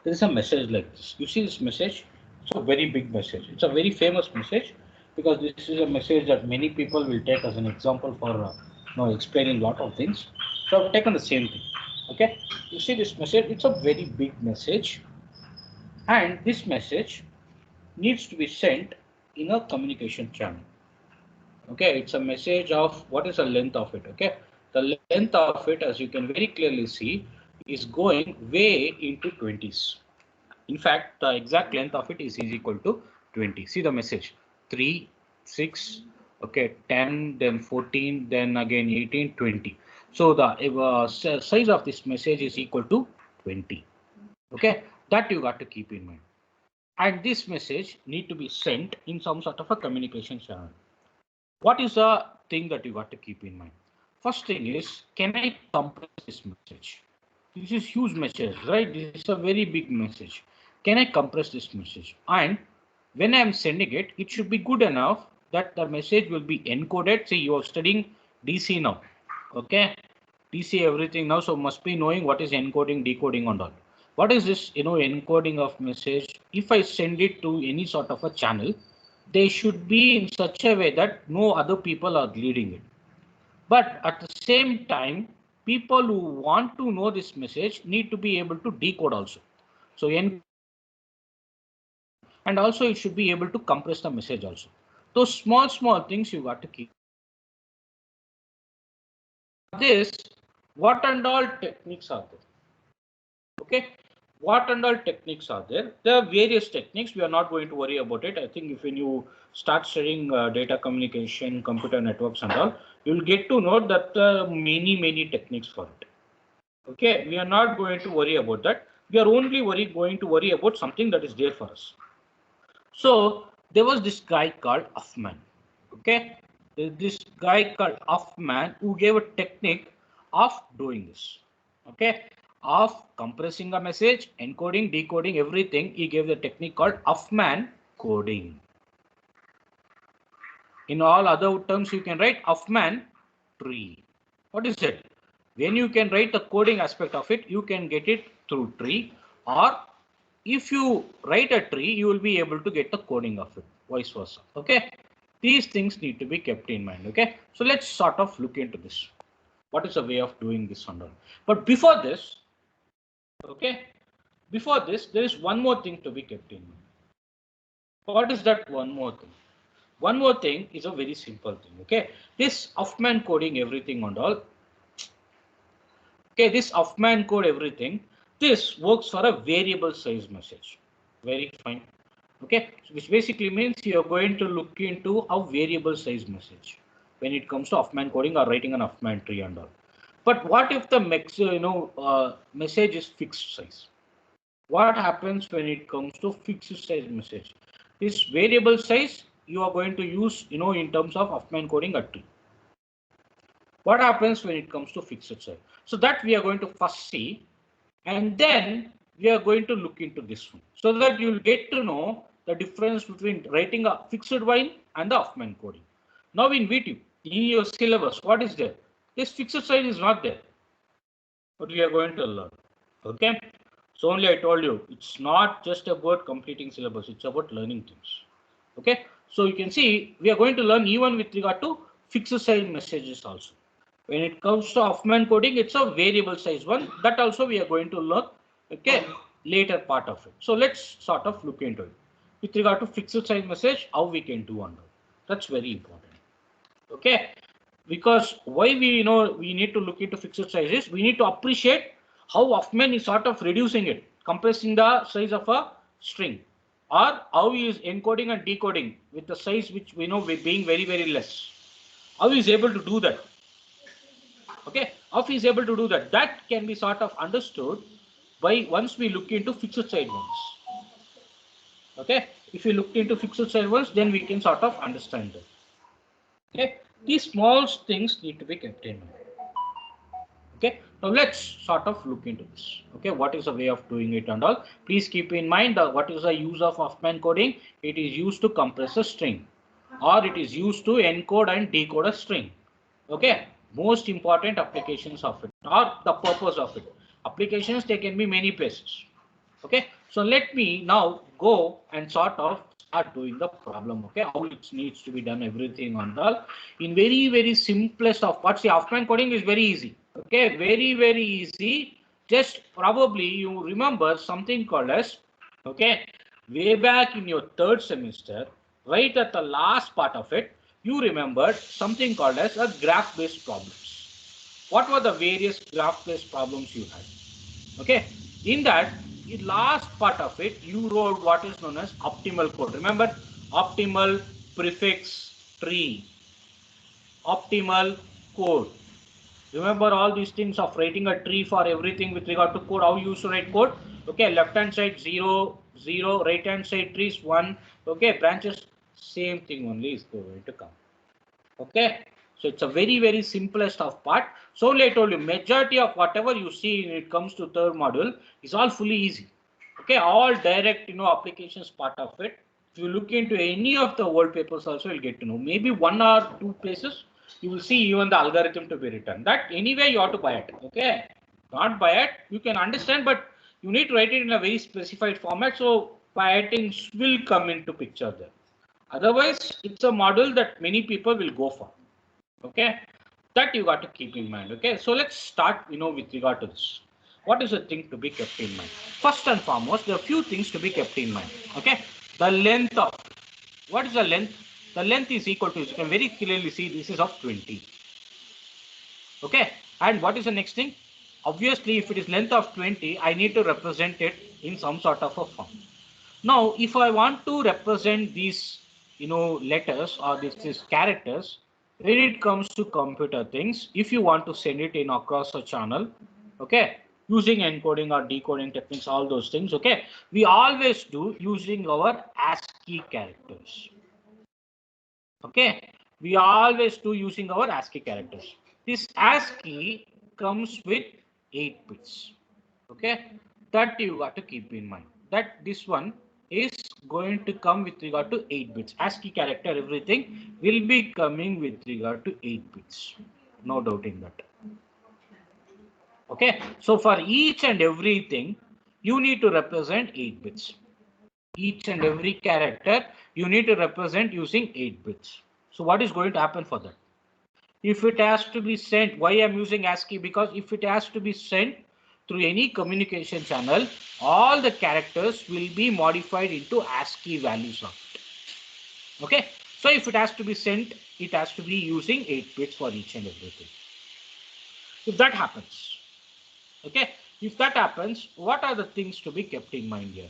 there is a message like this. You see this message? It's a very big message. It's a very famous message because this is a message that many people will take as an example for explaining a lot of things. So I've taken the same thing. Okay, you see this message? It's a very big message, and this message needs to be sent in a communication channel. Okay, it's a message of what is the length of it. Okay, the length of it, as you can very clearly see, is going way into 20s. In fact, the exact length of it is equal to 20. See the message 3, 6, okay, 10, then 14, then again 18, 20. So the size of this message is equal to 20. Okay, that you got to keep in mind. And this message need to be sent in some sort of a communication channel. What is the thing that you got to keep in mind? First thing is, can I compress this message? This is huge message, right? This is a very big message. Can I compress this message? And when I am sending it, it should be good enough that the message will be encoded. See, you are studying DC now. Okay, DC everything now, so must be knowing what is encoding, decoding and all. What is this, encoding of message? If I send it to any sort of a channel, they should be in such a way that no other people are reading it. But at the same time, people who want to know this message need to be able to decode also. So and also it should be able to compress the message also. Those small things you got to keep. This, what and all techniques are there? Okay, what and all techniques are there? There are various techniques. We are not going to worry about it. I think if when you start studying data communication, computer networks and all, you'll get to know that many techniques for it. Okay, we are not going to worry about that. We are only going to worry about something that is there for us. So there was this guy called Huffman. Okay, this guy called Huffman who gave a technique of doing this. Okay, of compressing a message, encoding, decoding, everything. He gave the technique called Huffman coding. In all other terms, you can write Huffman tree. What is it? When you can write the coding aspect of it, you can get it through tree, or if you write a tree, you will be able to get the coding of it, vice versa. Okay, these things need to be kept in mind. Okay, so let's sort of look into this. What is a way of doing this under? But before this, okay, before this, there is one more thing to be kept in mind. What is that one more thing? One more thing is a very simple thing. Okay, this Huffman coding everything and all. Okay, this Huffman code everything. This works for a variable size message. Very fine. Okay, which basically means you are going to look into a variable size message when it comes to Huffman coding or writing an Huffman tree and all. But what if the message is fixed size? What happens when it comes to fixed size message? This variable size you are going to use, in terms of Huffman coding a tree. What happens when it comes to fixed size? So that we are going to first see, and then we are going to look into this one so that you will get to know the difference between writing a fixed while and the Huffman coding. Now in VTube, in your syllabus, what is there? This fixed size is not there, but we are going to learn. Okay, so only I told you it's not just about completing syllabus, it's about learning things. Okay, so you can see we are going to learn even with regard to fixed size messages also. When it comes to Huffman coding, it's a variable size one. That also we are going to learn, okay, later part of it. So let's sort of look into it. With regard to fixed size message, how we can do under. That's very important. Okay, because why we need to look into fixed sizes, we need to appreciate how Huffman is sort of reducing it, compressing the size of a string, or how he is encoding and decoding with the size which we know being very less. How he is able to do that? Okay, how he is able to do that? That can be sort of understood by once we look into fixed size ones. Okay, if we look into fixed size ones, then we can sort of understand that. Okay, these small things need to be kept in mind. Okay, now let's sort of look into this. Okay, what is the way of doing it and all? Please keep in mind that what is the use of Huffman coding? It is used to compress a string, or it is used to encode and decode a string. Okay, most important applications of it, or the purpose of it. Applications, they can be many places. Okay, so let me now go and sort of start doing the problem. Okay, how it needs to be done, everything on the in very simplest of parts. The Huffman coding is very easy. Okay, very easy. Just probably you remember something called as, okay, way back in your third semester, right at the last part of it, you remembered something called as a graph-based problems. What were the various graph-based problems you had? Okay, in that, the last part of it, you wrote what is known as optimal code. Remember, optimal prefix tree, optimal code. Remember all these things of writing a tree for everything with regard to code, how you used to write code. Okay, left hand side 0 0, right hand side trees 1. Okay, branches, same thing only is going to come. Okay, so it's a very simplest of part. So I told you, majority of whatever you see when it comes to third module is all fully easy. Okay, all direct applications part of it. If you look into any of the old papers also, you'll get to know. Maybe one or two places you will see even the algorithm to be written. That anyway you have to buy it. Okay, not buy it, you can understand, but you need to write it in a very specified format. So buying will come into picture there. Otherwise, it's a model that many people will go for. Okay, that you got to keep in mind. Okay, so let's start, with regard to this. What is the thing to be kept in mind? First and foremost, there are few things to be kept in mind. Okay, the length of, what is the length? The length is equal to, you can very clearly see this is of 20. Okay, and what is the next thing? Obviously, if it is length of 20, I need to represent it in some sort of a form. Now, if I want to represent these, letters or these characters, when it comes to computer things, if you want to send it in across a channel, okay, using encoding or decoding techniques, all those things, okay, we always do using our ASCII characters. Okay, we always do using our ASCII characters. This ASCII comes with 8 bits. Okay, that you got to keep in mind. That this one is going to come with regard to 8 bits. ASCII character, everything will be coming with regard to 8 bits. No doubt in that. Okay, so for each and everything, you need to represent 8 bits. Each and every character you need to represent using 8 bits. So what is going to happen for that? If it has to be sent, why I'm using ASCII? Because if it has to be sent through any communication channel, all the characters will be modified into ASCII values of it. Okay, so if it has to be sent, it has to be using 8 bits for each and everything. If that happens, okay, if that happens, what are the things to be kept in mind here?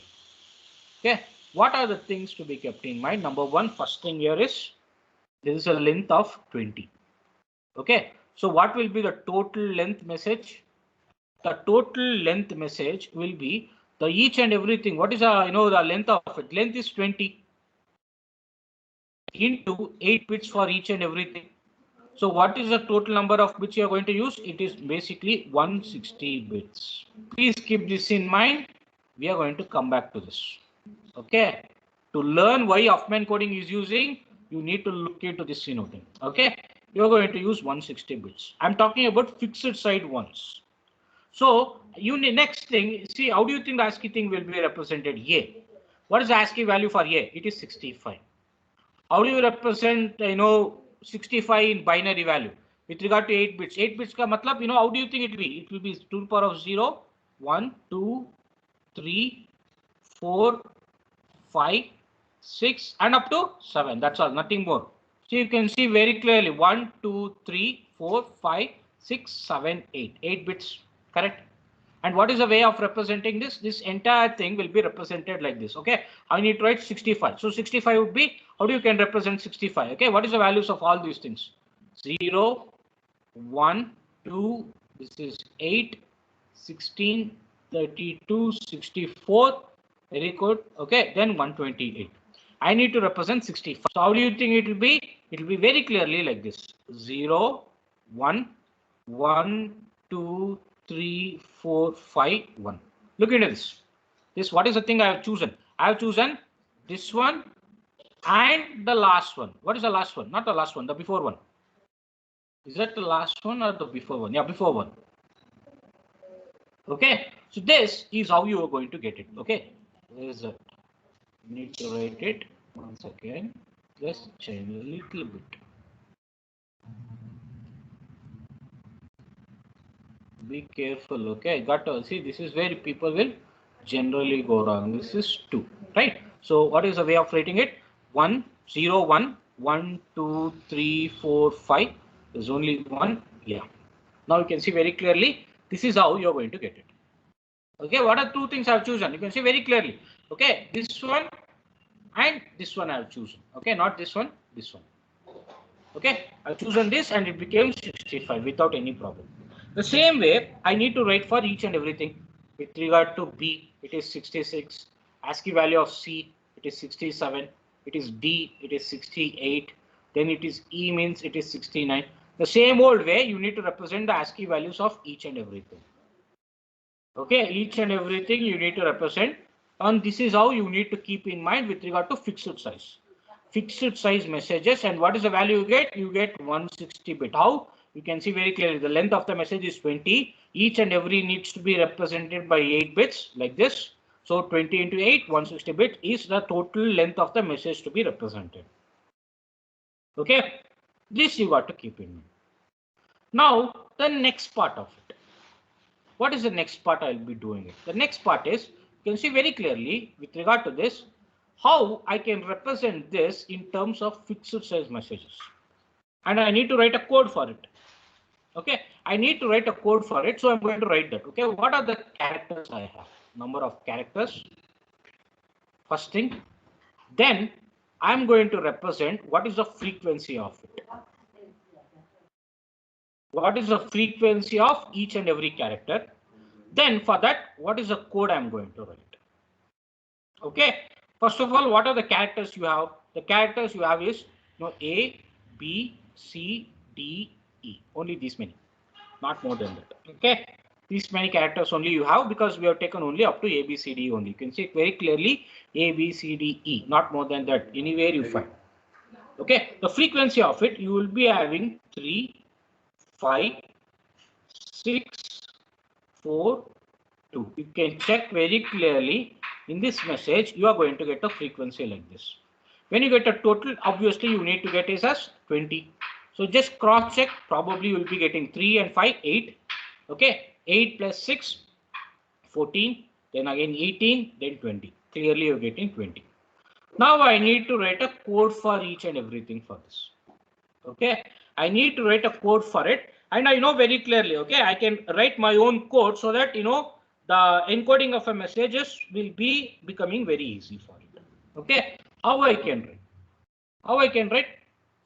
Okay, what are the things to be kept in mind? Number one, first thing here is there is a length of 20. Okay, so what will be the total length message? The total length message will be the each and everything. What is the length of it? Length is 20 into 8 bits for each and everything. So what is the total number of bits you are going to use? It is basically 160 bits. Please keep this in mind. We are going to come back to this. Okay. To learn why Huffman coding is using, you need to look into this thing. Okay. You are going to use 160 bits. I'm talking about fixed side ones. So next thing, see, how do you think the ASCII thing will be represented? A. What is the ASCII value for A? It is 65. How do you represent 65 in binary value with regard to 8 bits? 8 bits ka matlab, how do you think it will be? It will be 2 to the power of 0, 1, 2, 3, 4, 5, 6, and up to 7. That's all, nothing more. So you can see very clearly 1, 2, 3, 4, 5, 6, 7, 8. 8 bits, correct? And what is the way of representing this? This entire thing will be represented like this. Okay, I need to write 65. So 65 would be, how do you can represent 65? Okay, what is the values of all these things? 0, 1, 2, this is 8, 16, 32, 64. Very good. Okay, then 128. I need to represent 65. So how do you think it will be? It will be very clearly like this. 0, 1, 1, 2, 3, 4, 5, 1. Look into this. This, what is the thing I have chosen? I have chosen this one and the last one. What is the last one? Not the last one, the before one. Is that the last one or the before one? Yeah, before one. Okay. So this is how you are going to get it. Okay, where is it? You need to write it once again. Just change a little bit. Be careful. Okay, got to see, this is where people will generally go wrong. This is 2, right? So what is the way of writing it? 1 0 1 1 2 3 4 5. There's only 1. Yeah. Now you can see very clearly. This is how you're going to get it. Okay, what are 2 things I've chosen? You can see very clearly. Okay, this one and this one I've chosen. Okay, not this one, this one. Okay, I've chosen this and it became 65 without any problem. The same way, I need to write for each and everything. With regard to B, it is 66. ASCII value of C, it is 67. It is D, it is 68. Then it is E means it is 69. The same old way, you need to represent the ASCII values of each and everything. Okay, each and everything you need to represent. And this is how you need to keep in mind with regard to fixed size. Fixed size messages, and what is the value you get? You get 160 bit. How? You can see very clearly the length of the message is 20. Each and every needs to be represented by 8 bits like this. So 20 into 8, 160 bit is the total length of the message to be represented. Okay, this you got to keep in mind. Now the next part of it. What is the next part I'll be doing it? The next part is, you can see very clearly with regard to this, how I can represent this in terms of fixed size messages. And I need to write a code for it. Okay, I need to write a code for it. So I'm going to write that. Okay, what are the characters I have? Number of characters. First thing. Then I'm going to represent what is the frequency of it. What is the frequency of each and every character? Then for that, what is the code I'm going to write? Okay. First of all, what are the characters you have? The characters you have is A, B, C, D, E. Only these many, not more than that. Okay. These many characters only you have because we have taken only up to A, B, C, D only. You can see it very clearly A, B, C, D, E. Not more than that. Anywhere you find. Okay. The frequency of it, you will be having 3, 5, 6, 4, 2. You can check very clearly in this message, you are going to get a frequency like this. When you get a total, obviously you need to get is as 20. So just cross check, probably you will be getting 3 and 5, 8. Okay, 8 plus 6, 14, then again 18, then 20. Clearly you're getting 20. Now I need to write a code for each and everything for this. Okay, I need to write a code for it. And I know very clearly, okay, I can write my own code so that, the encoding of a messages will be becoming very easy for it. Okay, how I can write? How I can write?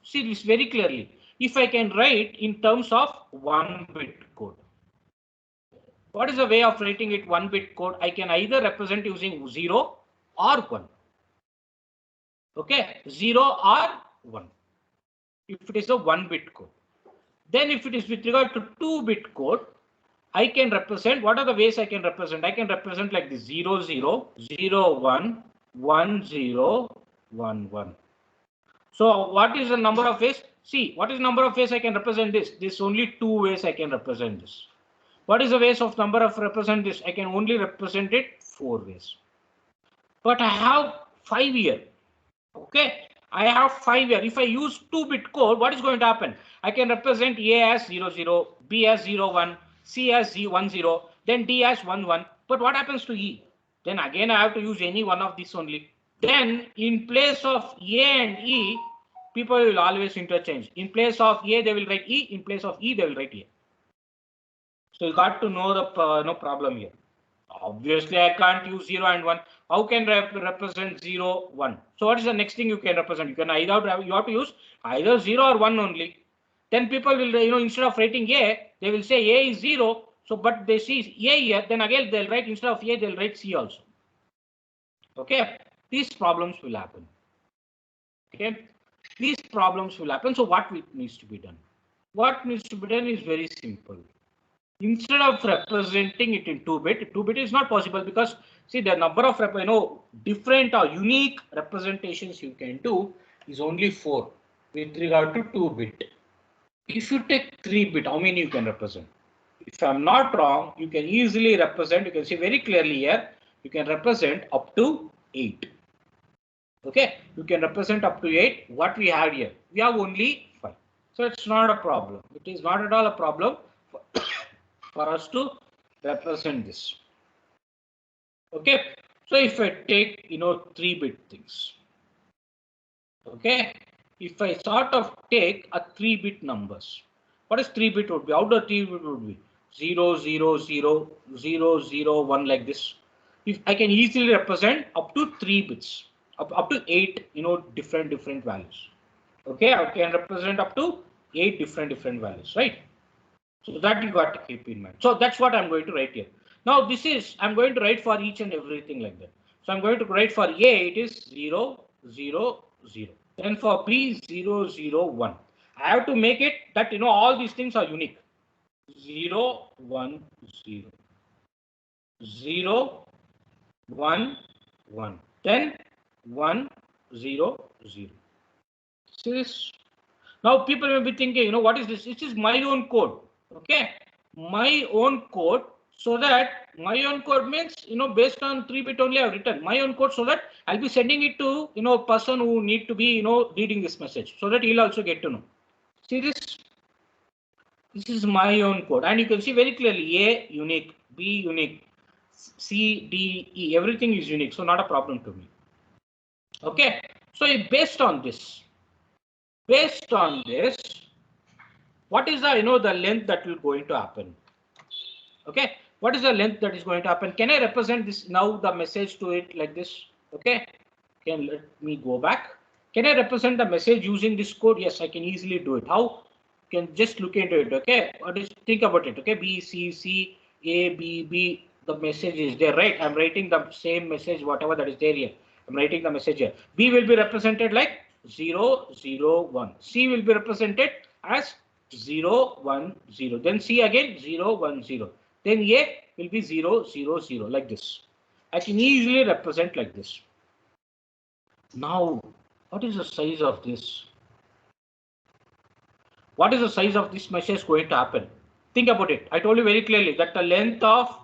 See this very clearly. If I can write in terms of 1-bit code. What is the way of writing it 1-bit code? I can either represent using 0 or 1. Okay, 0 or 1. If it is a 1-bit code. Then if it is with regard to 2-bit code, I can represent, what are the ways I can represent? I can represent like this 0 0 0 1 1 0 1 1. So what is the number of ways? See, what is the number of ways I can represent this? This only 2 ways I can represent this. What is the ways of number of represent this? I can only represent it 4 ways. But I have 5 here. Okay, I have 5 here. If I use 2-bit code, what is going to happen? I can represent A as 0 0, B as 0 1, C as 1 0, then D as 1 1. But what happens to E? Then again I have to use any one of these only. Then in place of A and E, people will always interchange. In place of A, they will write E. In place of E, they will write A. So you got to know the no problem here. Obviously, I can't use 0 and 1. How can I represent 0, 1? So what is the next thing you can represent? You can either you have to use either 0 or 1 only. Then people will, instead of writing A, they will say A is 0. So, but they see A here, then again they'll write instead of A, they'll write C also. Okay, these problems will happen. Okay, these problems will happen. So what needs to be done? What needs to be done is very simple. Instead of representing it in 2-bit, 2-bit is not possible because see the number of different or unique representations you can do is only 4 with regard to 2-bit. If you take 3-bit, how many you can represent? if I'm not wrong, you can easily represent, you can see very clearly here, you can represent up to 8. Okay, you can represent up to 8. What we have here, we have only 5. So it's not a problem. It is not at all a problem for, for us to represent this. Okay, so if I take 3-bit things, okay, if I sort of take a 3-bit numbers, what is 3-bit would be? How the 3-bit would be 0 0 0 0 0 1 like this. If I can easily represent up to 3 bits, up to 8 different values. Okay, I can represent up to 8 different values, right? So that you got to keep in mind. So that's what I'm going to write here. Now this is, I'm going to write for each and everything like that. So I'm going to write for A, it is 0 0 0. Then for B, 0 0 1. I have to make it that all these things are unique. 0 1 0 0 1 1, then 1 0 0. See this? Now people may be thinking, what is this? It is my own code. Okay, my own code. So that my own code means, based on 3-bit only I've written my own code, so that I'll be sending it to, a person who need to be, reading this message, so that he'll also get to know. See this? This is my own code, and you can see very clearly A unique, B unique, C, D, E, everything is unique, so not a problem to me. Okay, so based on this, what is the the length that will going to happen? Okay, what is the length that is going to happen? Can I represent this now, the message to it like this? Okay, can let me go back. Can I represent the message using this code? Yes, I can easily do it. How? Can just look into it. Okay, or just think about it. Okay, B C C A B B. The message is there, right? I'm writing the same message, whatever that is there here. I'm writing the message here. B will be represented like 0 0 1. C will be represented as 0 1 0. Then C again 0 1 0. Then A will be 0 0 0 like this. I can easily represent like this. Now, what is the size of this? What is the size of this message going to happen? Think about it. I told you very clearly that the length of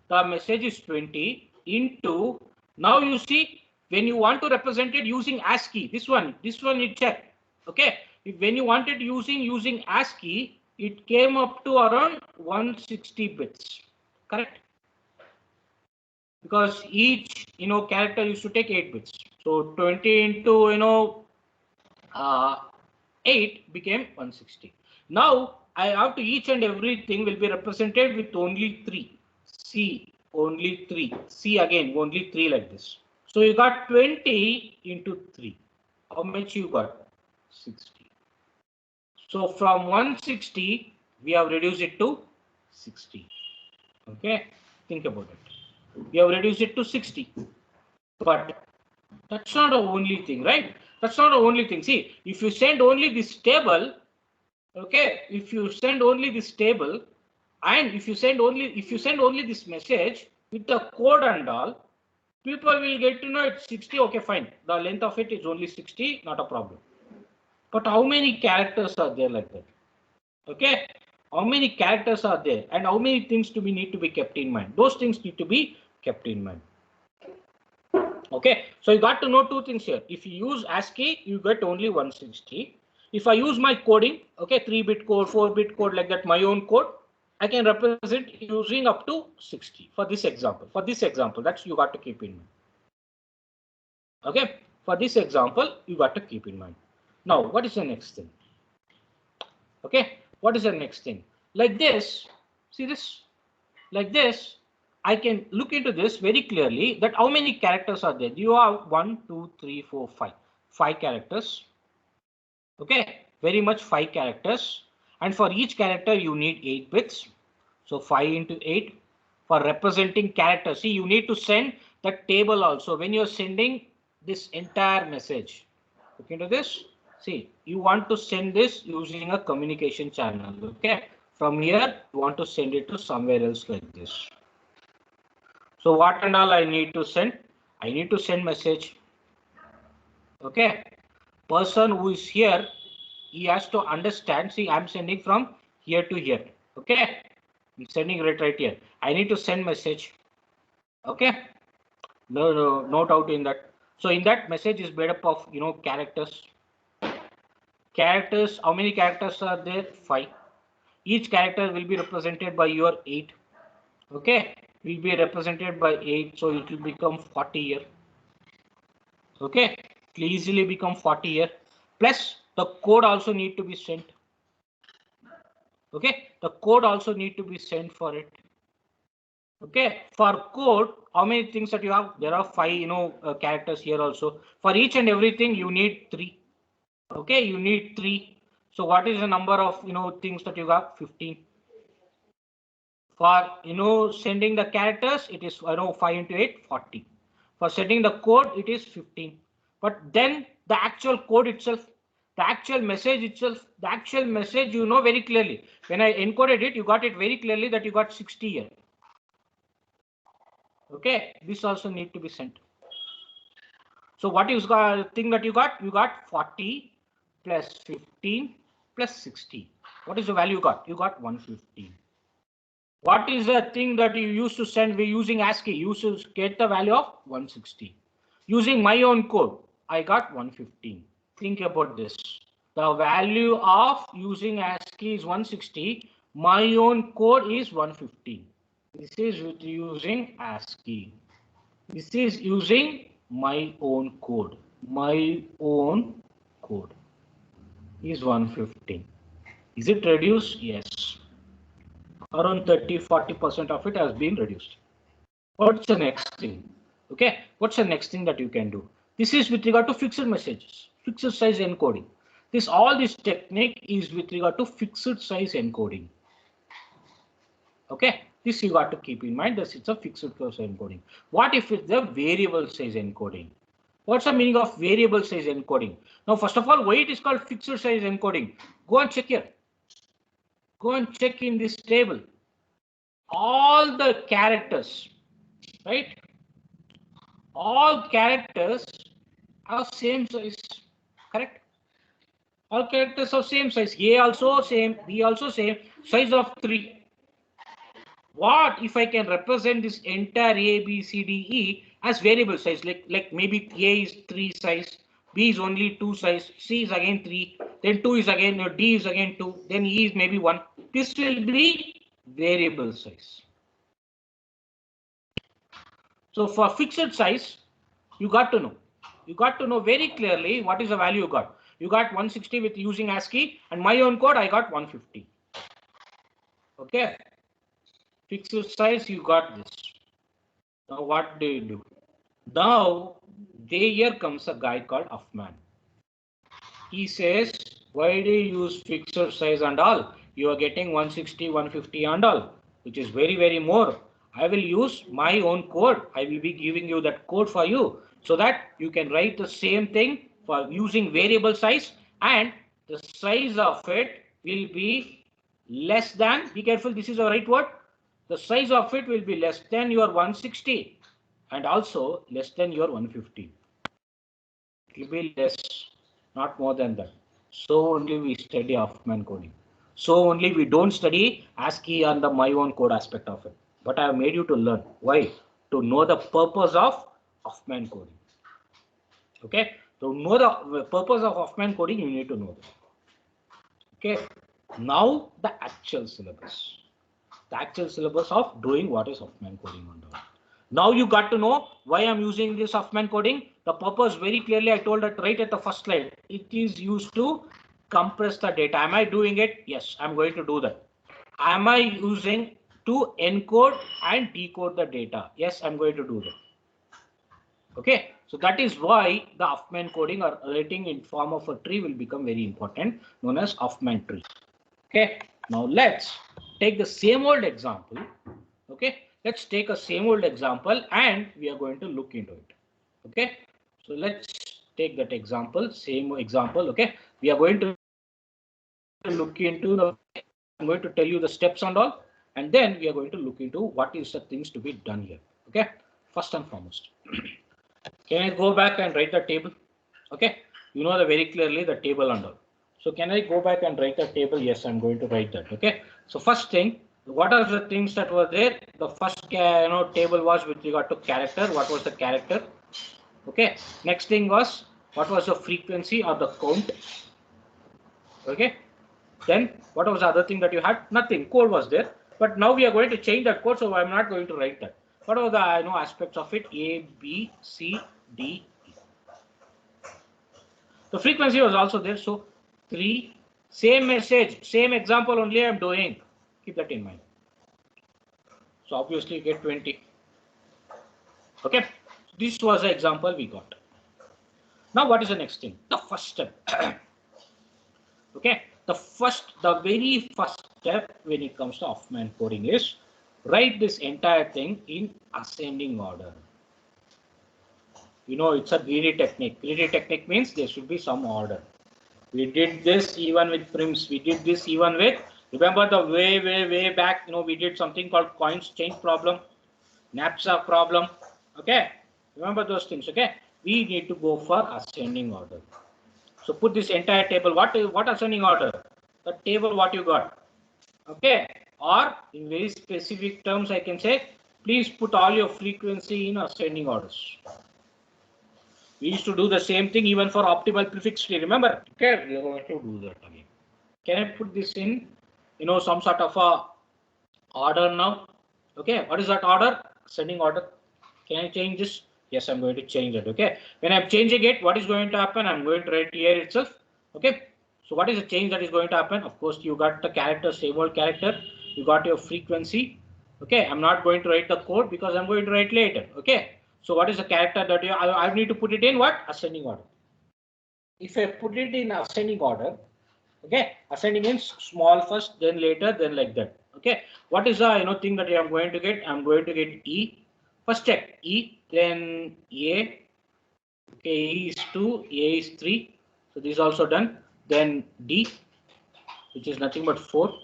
the message is 20 into, now you see, when you want to represent it using ASCII, this one you check. Okay, when you want it using ASCII, it came up to around 160 bits, correct? Because each character used to take 8 bits. So 20 into 8 became 160. Now I have to, each and everything will be represented with only 3. C only 3. C again only 3 like this. So you got 20 into 3. How much you got? 60. So from 160 we have reduced it to 60. Okay, think about it. We have reduced it to 60. But that's not the only thing, right? That's not the only thing. See, if you send only this table, okay, if you send only this table, and if you send only this message with the code and all, people will get to know it's 60. Okay, fine. The length of it is only 60, not a problem. But how many characters are there like that? Okay, how many characters are there, and how many things need to be kept in mind? Those things need to be kept in mind. Okay, so you got to know 2 things here. If you use ASCII, you get only 160. If I use my coding, okay, 3-bit code, 4-bit code like that, my own code, I can represent using up to 60 for this example. That's you got to keep in mind. Okay, for this example, you got to keep in mind. Now, what is the next thing? Okay, what is the next thing? Like this, see this, like this. I can look into this very clearly that how many characters are there. You have 1, 2, 3, 4, 5. 5 characters. Okay, very much 5 characters. And for each character, you need 8 bits. So 5 into 8 for representing characters. See, you need to send the table also when you're sending this entire message. Look into this. See, you want to send this using a communication channel. Okay, from here, you want to send it to somewhere else like this. So what and all I need to send? I need to send message. Okay. Person who is here, he has to understand. See, I'm sending from here to here. Okay. I'm sending it right here. I need to send message. Okay. No doubt in that. So in that message is made up of characters. Characters. How many characters are there? 5. Each character will be represented by your 8. Okay. Will be represented by 8. So it will become 40 here. Okay. It will easily become 40 here. Plus the code also need to be sent. Okay. The code also need to be sent for it. Okay, for code, how many things that you have? There are 5, characters here also. For each and everything, you need 3. Okay, you need 3. So what is the number of, things that you have? 15. For, sending the characters, it is, 5 into 8, 40. For sending the code, it is 15. But then the actual code itself, the actual message, very clearly. When I encoded it, you got it very clearly that you got 60 here. Okay, this also need to be sent. So what is the thing that you got? You got 40 plus 15 plus 60. What is the value you got? You got 115. What is the thing that you used to send? We're using ASCII. You used to get the value of 160. Using my own code, I got 115. Think about this. The value of using ASCII is 160. My own code is 115. This is with using ASCII. This is using my own code. My own code is 115. Is it reduced? Yes. Around 30-40% of it has been reduced. What's the next thing? Okay. What's the next thing that you can do? This is with regard to fixed messages, fixed size encoding. All this technique is with regard to fixed size encoding. Okay. This you got to keep in mind that it's a fixed size encoding. What if it's a variable size encoding? What's the meaning of variable size encoding? Now, first of all, why it is called fixed size encoding? Go and check here. Go and check in this table. All the characters, right? All characters are same size, correct? All characters are same size. A also same, B also same, size of 3. What if I can represent this entire A, B, C, D, E as variable size? Like maybe A is 3 size, B is only 2 size, C is again 3, then 2 is again, D is again 2, then E is maybe 1. This will be variable size. So for fixed size, you got to know. You got to know very clearly what is the value you got. You got 160 with using ASCII, and my own code I got 150. Okay. Fixed size, you got this. Now what do you do? Now here comes a guy called Huffman. He says, why do you use fixed size and all? You are getting 160, 150 and all, which is very, very more. I will use my own code. I will be giving you that code for you so that you can write the same thing for using variable size, and the size of it will be less than, be careful, this is the right word. The size of it will be less than your 160 and also less than your 150. It will be less, not more than that. So only we study Huffman coding. So only we don't study ASCII and the my own code aspect of it. But I have made you to learn. Why? To know the purpose of Huffman coding. Okay. To know the purpose of Huffman coding, you need to know that. Okay. Now the actual syllabus. The actual syllabus of doing what is Huffman coding on that. Now you got to know why I'm using this Huffman coding. The purpose very clearly I told it right at the first slide. It is used to compress the data. Am I doing it? Yes, I'm going to do that. Am I using to encode and decode the data? Yes, I'm going to do that. Okay, so that is why the Huffman coding or writing in form of a tree will become very important, known as Huffman tree. Okay, now let's take the same old example. Okay, let's take a same old example and we are going to look into it. Okay, so let's take that example, same example. Okay, we are going to look into the, I'm going to tell you the steps and all, and then we are going to look into what is the things to be done here. Okay, first and foremost, can I go back and write the table? Okay, you know the very clearly the table and all. So can I go back and write the table? Yes, I'm going to write that. Okay, so first thing, What are the things that were there? The first table was with regard to character. What was the character? Okay. Next thing was what was the frequency or the count? Okay. Then what was the other thing that you had? Nothing. Code was there. But now we are going to change that code, so I'm not going to write that. What are the aspects of it? A, B, C, D, E. The frequency was also there. So 3, same message, same example only I'm doing. Keep that in mind. So obviously you get 20. Okay. This was the example we got. Now what is the next thing? The first step. Okay. The very first step when it comes to Huffman coding is write this entire thing in ascending order. It's a greedy technique. Greedy technique means there should be some order. We did this even with prims. We did this even with, remember the way back, we did something called coins change problem, knapsack problem. Okay. Remember those things. Okay. We need to go for ascending order. So put this entire table. What ascending order? The table what you got. Okay. Or in very specific terms, I can say, please put all your frequency in ascending orders. We used to do the same thing even for optimal prefix tree. Remember? Okay, we are going to do that again. Can I put this in, some sort of a order now? Okay, what is that order? Ascending order. Can I change this? Yes, I'm going to change it. Okay, when I'm changing it, what is going to happen? I'm going to write here itself. Okay, so what is the change that is going to happen? Of course, you got the character, same old character. You got your frequency. Okay, I'm not going to write the code because I'm going to write later. Okay, so what is the character that I need to put it in what? Ascending order. If I put it in ascending order, okay, ascending in small first, then later, then like that. Okay, what is the thing that I am going to get? I'm going to get E. First check E, then A. Okay, E is 2, A is 3. So this is also done. Then D, which is nothing but 4.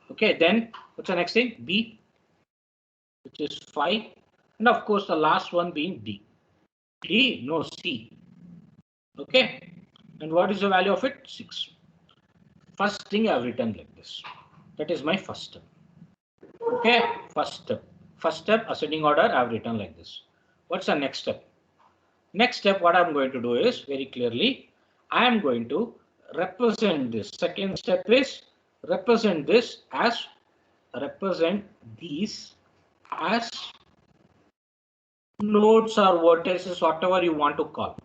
Okay, then what's the next thing? B, which is 5. And of course, the last one being D. D, no, C. Okay, and what is the value of it? 6. First thing I've written like this. That is my first step. Okay, first step, ascending order, I've written like this. What's the next step? Next step, what I'm going to do is very clearly, I am going to represent this. Second step is represent these as nodes or vertices, whatever you want to call.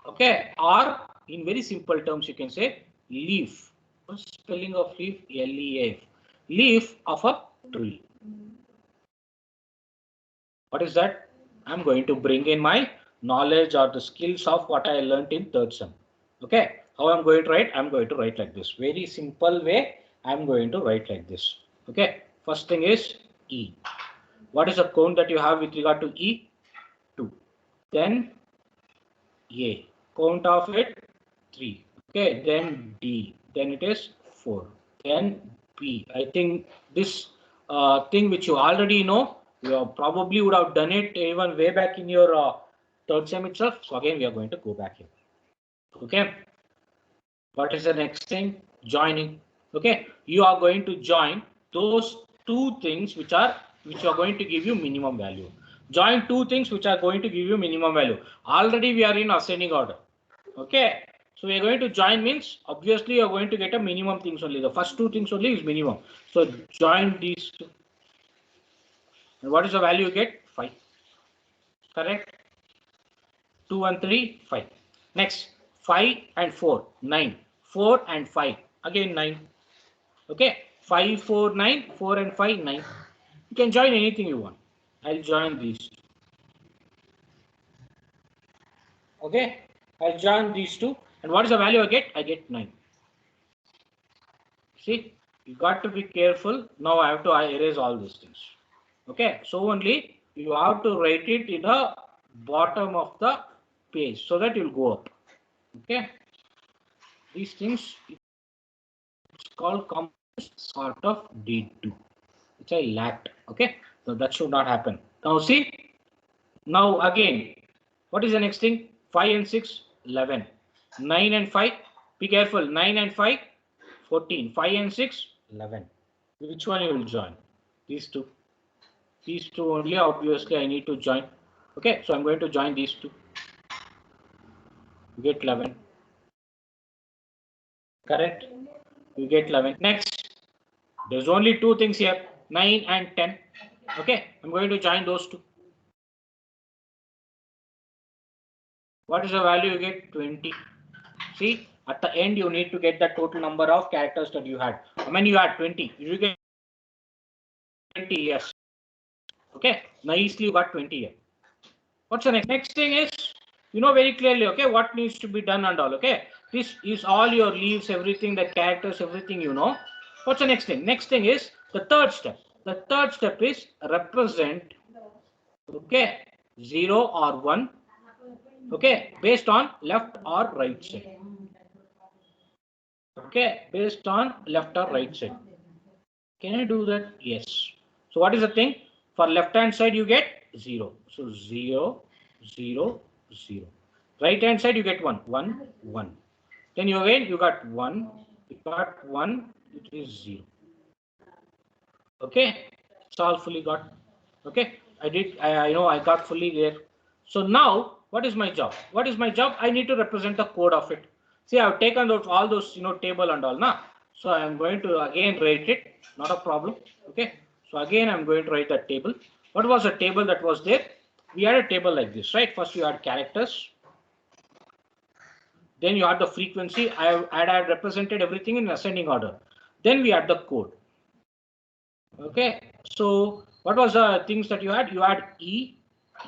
Okay, or in very simple terms, you can say leaf. What's spelling of leaf? L-E-A-F. Leaf of a tree. What is that? I'm going to bring in my knowledge or the skills of what I learned in third sem. Okay, how I'm going to write? I'm going to write like this. Very simple way. I'm going to write like this. Okay, first thing is E. What is the count that you have with regard to E? 2. Then A. Count of it 3. Okay, then D. Then it is 4. Then B. I think this thing which you already know, you probably would have done it even way back in your third sem itself. So again, we are going to go back here. Okay. What is the next thing? Joining. Okay. You are going to join those two things which are going to give you minimum value. Join two things which are going to give you minimum value. Already we are in ascending order. Okay. So we are going to join means obviously you are going to get a minimum things only. The first two things only is minimum. So join these two. And what is the value you get? 5. Correct? 2 and 3, 5. Next, 5 and 4, 9. 4 and 5, again 9. Okay, 5, 4, 9, 4 and 5, 9. You can join anything you want. I'll join these. Okay, I'll join these two. And what is the value I get? I get 9. See, you got to be careful. Now I have to erase all these things. Okay, so only you have to write it in the bottom of the page so that you'll go up. Okay, these things it's called sort of D2, which I lacked. Okay, so that should not happen. Now see, now again, what is the next thing? 5 and 6, 11. 9 and 5, be careful, 9 and 5, 14. 5 and 6, 11. Which one you will join? These two. These two only, obviously I need to join. Okay, so I'm going to join these two. You get 11. Correct? You get 11. Next, there's only two things here, 9 and 10. Okay, I'm going to join those two. What is the value you get? 20. See, at the end you need to get the total number of characters that you had. How many you had? 20. You get 20, yes. Okay, nicely you got 20 here. What's the next? Next thing is, you know very clearly, okay, what needs to be done and all, okay. This is all your leaves, everything, the characters, everything you know. What's the next thing? Next thing is the third step. The third step is represent, okay, 0 or 1, okay, based on left or right side. Okay, based on left or right side. Can I do that? Yes. So what is the thing? For left hand side you get 0. So 0, 0, 0. Right hand side you get 1, 1, 1. Then you again you got 1, you got 1, it is 0. Okay, it's all fully got. Okay, I know I got fully there. So now what is my job? What is my job? I need to represent the code of it. See, I've taken all those table and all now. So I'm going to again write it, not a problem. Okay, so again I'm going to write that table. What was the table that was there? We had a table like this, right? First you had characters, then you had the frequency. I had represented everything in ascending order. Then we had the code. Okay, so what was the things that you had? You had E,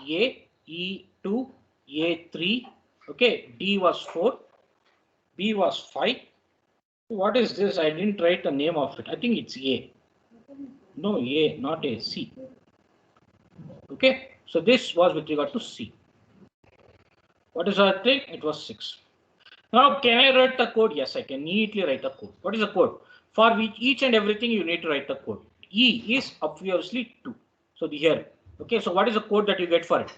A, E2, A3. Okay, D was 4, B was 5. What is this? I didn't write the name of it. I think it's A. No, A, not A, C. Okay, so this was with regard to C. What is our thing? It was 6. Now, can I write the code? Yes, I can neatly write the code. What is the code? For which each and everything you need to write the code. E is obviously 2. So here, okay, so what is the code that you get for it?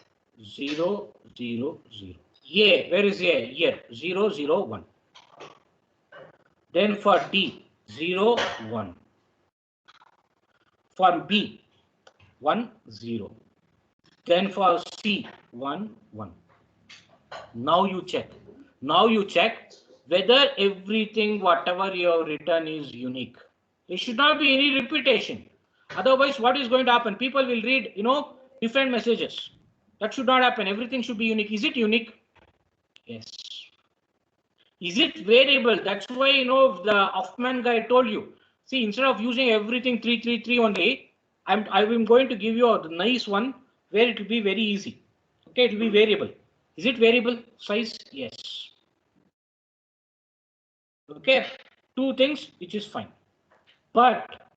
0, 0, 0. A, where is A? Here, 0, 0, 1. Then for D, 0, 1. For B, 1, 0. Then for C, 1, 1. Now you check. Now you check whether everything, whatever you have written is unique. There should not be any repetition. Otherwise, what is going to happen? People will read, different messages. That should not happen. Everything should be unique. Is it unique? Yes. Is it variable? That's why, the Hoffman guy told you. See, instead of using everything 333 only, I'm going to give you a nice one where it will be very easy. Okay, it will be variable. Is it variable size? Yes. Okay, two things which is fine. But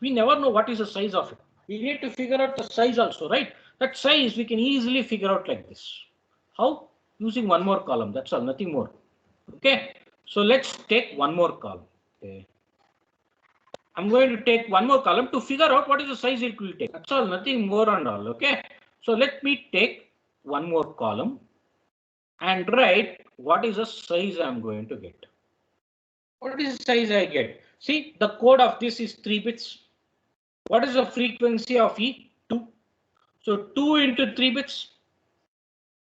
we never know what is the size of it. We need to figure out the size also, right? That size we can easily figure out like this. How? Using one more column. That's all, nothing more. Okay, so let's take one more column. Okay. I'm going to take one more column to figure out what is the size it will take. That's all, nothing more and all. Okay, so let me take one more column and write what is the size I'm going to get. What is the size I get? See, the code of this is 3 bits. What is the frequency of E? 2. So 2 into 3 bits.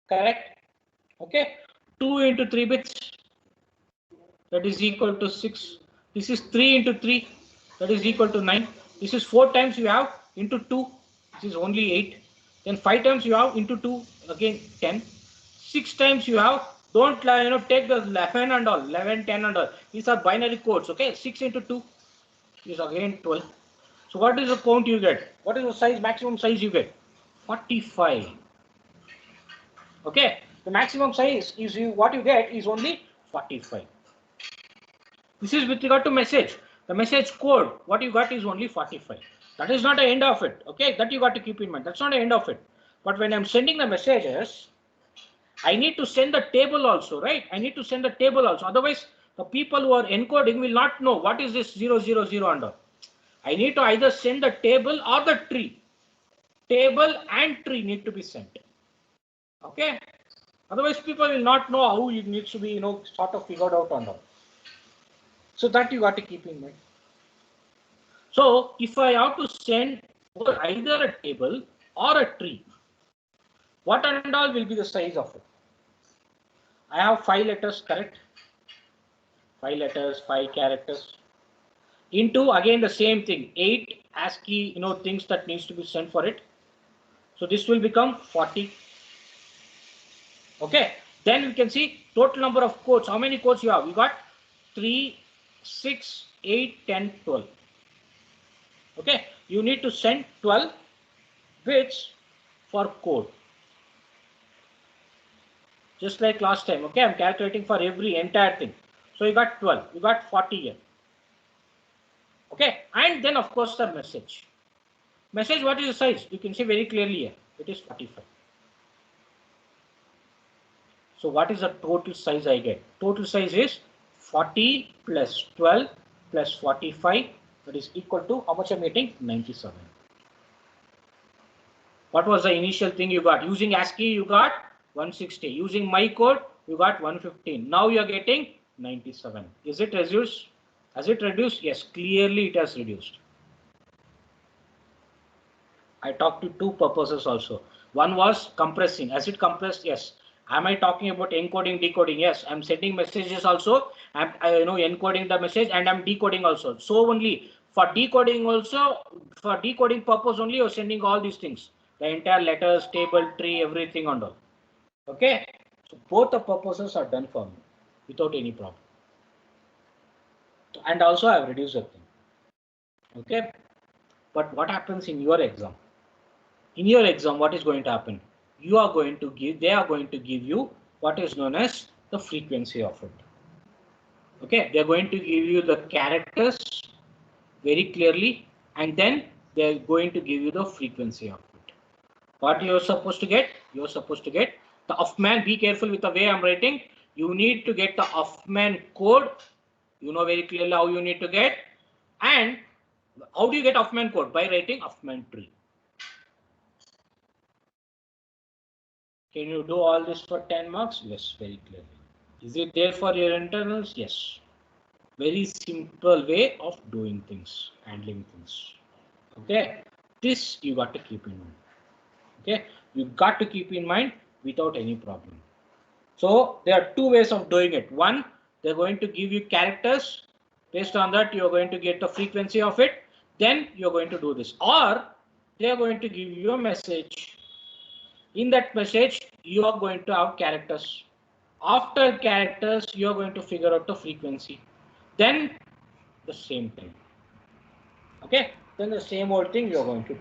Correct? Okay. 2 into 3 bits. That is equal to 6. This is 3 into 3. That is equal to 9. This is 4 times you have into 2. This is only 8. Then 5 times you have into 2. Again 10. 6 times you have. Don't take the 11 and all. 11, 10 and all. These are binary codes. Okay. 6 into 2 is again 12. So what is the count you get? What is the size, maximum size you get? 45. Okay. The maximum size is what you get is only 45. This is with regard to message. The message code, what you got is only 45. That is not the end of it. Okay, that you got to keep in mind. That's not the end of it. But when I'm sending the messages, I need to send the table also, right? I need to send the table also. Otherwise, the people who are encoding will not know what is this 000 under. I need to either send the table or the tree. Table and tree need to be sent. Okay. Otherwise, people will not know how it needs to be, sort of figured out on them. So that you got to keep in mind. So if I have to send over either a table or a tree, what and all will be the size of it? I have 5 letters, correct? 5 letters, 5 characters. Into again the same thing, 8 ASCII, things that needs to be sent for it. So this will become 40. Okay. Then we can see total number of codes. How many codes you have? You got 3, 6, 8, 10, 12. Okay. You need to send 12 bits for code. Just like last time. Okay. I'm calculating for every entire thing. So you got 12. You got 40 here. Okay. And then of course the message. Message, what is the size? You can see very clearly here. It is 45. So what is the total size I get? Total size is 40 plus 12 plus 45. That is equal to how much I'm getting? 97. What was the initial thing you got? Using ASCII, you got 160. Using my code, you got 115. Now you are getting 97. Is it reduced? Has it reduced? Yes, clearly it has reduced. I talked to two purposes also. One was compressing. Has it compressed? Yes. Am I talking about encoding, decoding? Yes. I'm sending messages also. I'm encoding the message and I'm decoding also. So only for decoding also, for decoding purpose only, you're sending all these things. The entire letters, table, tree, everything and all. Okay. So both the purposes are done for me without any problem. And also I've reduced the thing. Okay. But what happens in your exam? In your exam, what is going to happen? They are going to give you what is known as the frequency of it. Okay, they are going to give you the characters very clearly, and then they are going to give you the frequency of it. What you are supposed to get? You are supposed to get the Huffman. Be careful with the way I'm writing. You need to get the Huffman code. You know very clearly how you need to get. And how do you get Huffman code? By writing Huffman tree. Can you do all this for 10 marks? Yes, very clearly. Is it there for your internals? Yes. Very simple way of doing things, handling things. Okay. This you got to keep in mind. Okay. You got to keep in mind without any problem. So there are two ways of doing it. One, they're going to give you characters. Based on that, you're going to get the frequency of it. Then you're going to do this. Or they're going to give you a message. In that message, you are going to have characters. After characters, you are going to figure out the frequency. Then the same thing. Okay. Then the same old thing you are going to do.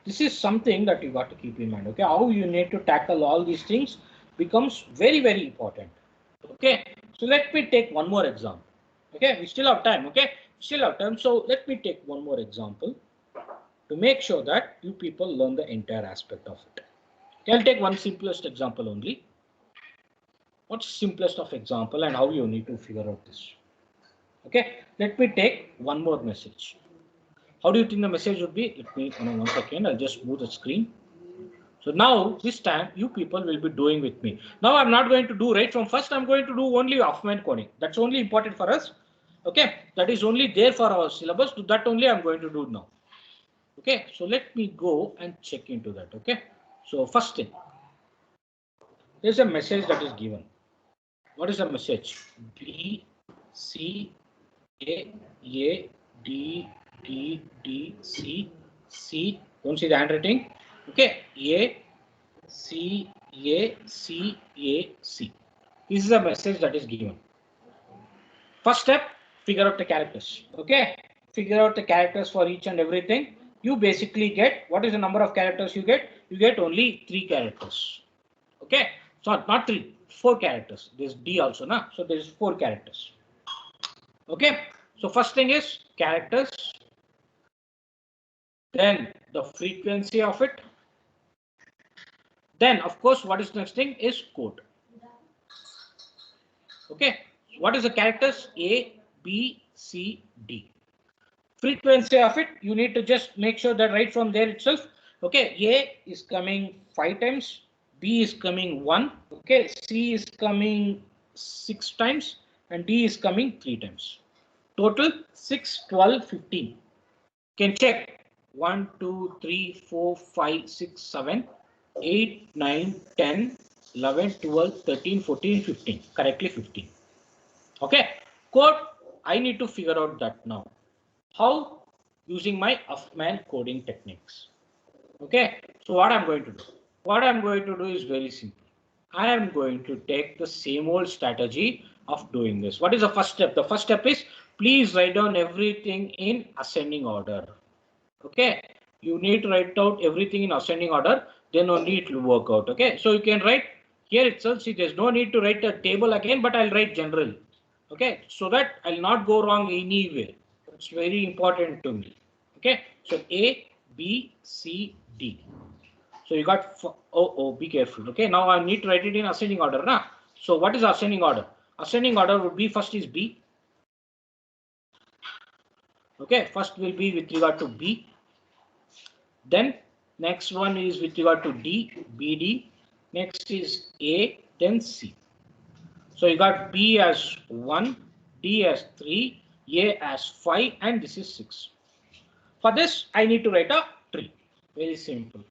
This is something that you got to keep in mind. Okay. How you need to tackle all these things becomes very, very important. Okay. So let me take one more example. Okay. We still have time. Okay. Still have time. So let me take one more example to make sure that you people learn the entire aspect of it. Okay, I'll take one simplest example only. What's simplest of example and how you need to figure out this? Okay, let me take one more message. How do you think the message would be? Let me, 1 second, I'll just move the screen. So now this time you people will be doing with me. Now I'm not going to do right from first, I'm going to do only Huffman coding. That's only important for us. Okay, that is only there for our syllabus. That only I'm going to do now. Okay, so let me go and check into that. Okay, so first thing, there's a message that is given. What is the message? B, C, A, D, D, D, C, C. Don't see the handwriting. Okay, A, C, A, C, A, C. This is a message that is given. First step, figure out the characters. Okay, figure out the characters for each and everything. You basically get, what is the number of characters you get? You get only 3 characters. Okay, so not 3, 4 characters. There's D also, na? So there's 4 characters. Okay, so first thing is characters. Then the frequency of it. Then of course, what is the next thing is code. Okay, what is the characters? A, B, C, D. Frequency of it, you need to just make sure that right from there itself. Okay, A is coming 5 times, B is coming 1, okay, C is coming 6 times, and D is coming 3 times. Total 6, 12, 15. Can check 1, 2, 3, 4, 5, 6, 7, 8, 9, 10, 11, 12, 13, 14, 15. Correctly 15. Okay. Code, I need to figure out that now. How? Using my Huffman coding techniques. Okay. So what I'm going to do? What I'm going to do is very simple. I am going to take the same old strategy of doing this. What is the first step? The first step is please write down everything in ascending order. Okay. You need to write out everything in ascending order, then only it will work out. Okay. So you can write here itself. See, there's no need to write a table again, but I'll write general. Okay. So that I'll not go wrong anywhere. It's very important to me. Okay. So A, B, C, D. So you got, be careful. Okay, now I need to write it in ascending order. Nah? So what is ascending order? Ascending order would be first is B. Okay, first will be with regard to B. Then next one is with regard to D, BD. Next is A, then C. So you got B as 1, D as 3, A as 5, and this is 6. For this, I need to write a tree. Very simple.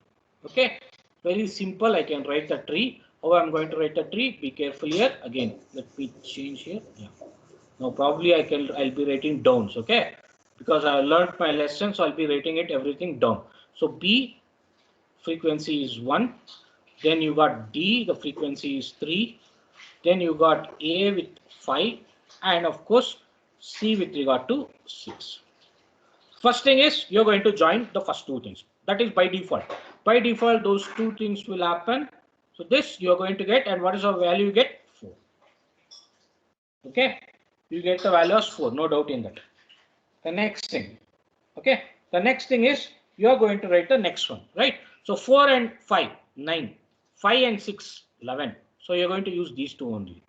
Okay, very simple. I can write the tree. How I'm going to write a tree? Be careful here. Again, let me change here. Yeah. Now probably I'll be writing downs. Okay, because I learned my lesson, so I'll be writing it everything down. So B frequency is 1. Then you got D. The frequency is 3. Then you got A with 5, and of course C with regard to 6. First thing is you're going to join the first two things. That is by default. By default, those two things will happen. So this you're going to get, and what is the value you get? 4. Okay, you get the value as 4, no doubt in that. The next thing, okay, the next thing is you are going to write the next one, right? So 4 and 5, 9, 5 and 6, 11. So you're going to use these two only.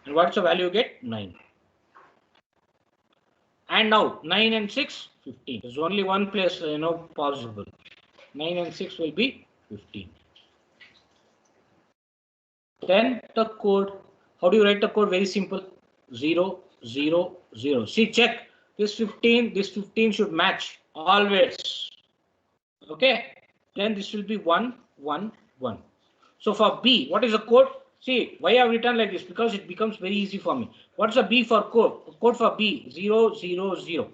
And what's the value you get? 9. And now 9 and 6, 15. There's only one place, possible. 9 and 6 will be 15. Then the code. How do you write the code? Very simple. 0, 0, 0. See, check. This 15 should match always. Okay. Then this will be 1, 1, 1. So for B, what is the code? See, why I have written like this? Because it becomes very easy for me. What's the B for code? Code for B, 0, 0, 0.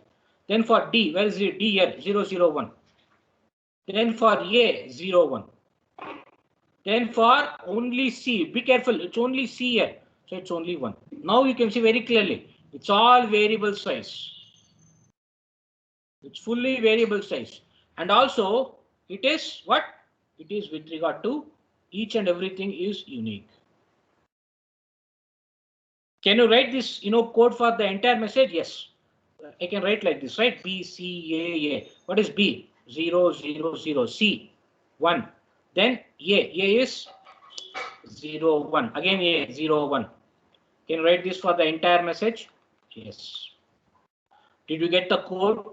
Then for D, where is it? D here, 0, 0, 1. Then for A, 0, 1. Then for only C, be careful, it's only C here. So it's only 1. Now you can see very clearly, it's all variable size. It's fully variable size. And also, it is what? It is with regard to each and everything is unique. Can you write this, code for the entire message? Yes. I can write like this, right? B, C, A. What is B? 0, 0, 0. C, 1. Then A is 0, 1. Again A, 0, 1. Can you write this for the entire message? Yes. Did you get the code?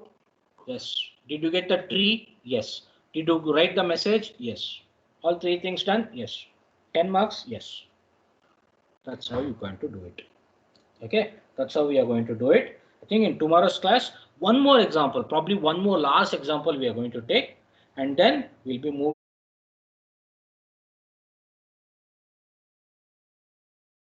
Yes. Did you get the tree? Yes. Did you write the message? Yes. All three things done? Yes. 10 marks? Yes. That's how you're going to do it. Okay, that's how we are going to do it. I think in tomorrow's class, one more example, probably one more last example we are going to take, and then we'll be moving.